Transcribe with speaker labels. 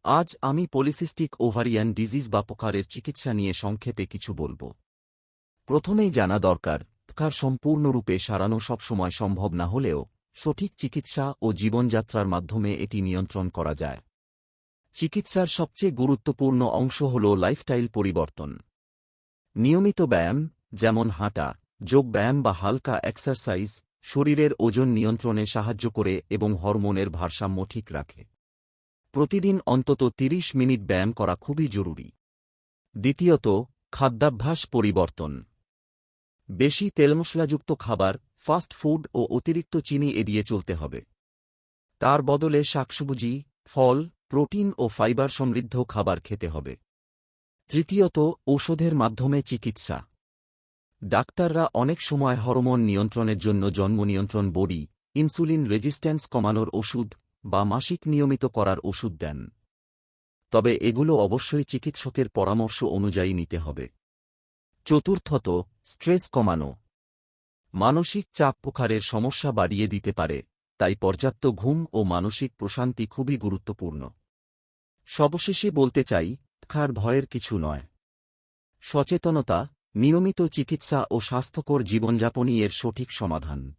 Speaker 1: আজ আমি polycystic ovarian disease বা পোকারের চিকিৎসা নিয়ে সংক্ষেপে কিছু বলব। প্রথমেই জানা দরকার, পোকার সম্পূর্ণরূপে সারানো সবসময় সম্ভব না হলেও সঠিক চিকিৎসা ও জীবনযাত্রার মাধ্যমে এটি নিয়ন্ত্রণ করা যায়। চিকিৎসার সবচেয়ে গুরুত্বপূর্ণ অংশ হল লাইফস্টাইল পরিবর্তন। নিয়মিত ব্যায়াম, যেমন হাঁটা, যোগব্যায়াম বা হালকা এক্সারসাইজ, শরীরের ওজন নিয়ন্ত্রণে সাহায্য করে এবং হরমোনের ভারসাম্য ঠিক রাখে। প্রতিদিন অন্তত ৩০ মিনিট ব্যায়াম করা খুবই জরুরি। দ্বিতীয়ত, খাদ্যাভ্যাস পরিবর্তন। বেশি তেলমশলাযুক্ত খাবার, ফাস্ট ফুড ও অতিরিক্ত চিনি এড়িয়ে চলতে হবে। তার বদলে শাকসবজি, ফল, প্রোটিন ও ফাইবার সমৃদ্ধ খাবার খেতে হবে। তৃতীয়ত, ঔষধের মাধ্যমে চিকিৎসা। ডাক্তাররা অনেক সময় হরমোন নিয়ন্ত্রণের জন্য জন্ম নিয়ন্ত্রণ বড়ি, ইনসুলিন রেজিস্ট্যান্স কমানোর ওষুধ বা মাসিক নিয়মিত করার ওষুধ দেন। তবে এগুলো অবশ্যই চিকিৎসকের পরামর্শ অনুযায়ী নিতে হবে। চতুর্থত, স্ট্রেস কমানো। মানসিক চাপ পোকারের সমস্যা বাড়িয়ে দিতে পারে, তাই পর্যাপ্ত ঘুম ও মানসিক প্রশান্তি খুবই গুরুত্বপূর্ণ। সবশেষে বলতে চাই, পোকার ভয়ের কিছু নয়। সচেতনতা, নিয়মিত চিকিৎসা ও স্বাস্থ্যকর জীবনযাপনই এর সঠিক সমাধান।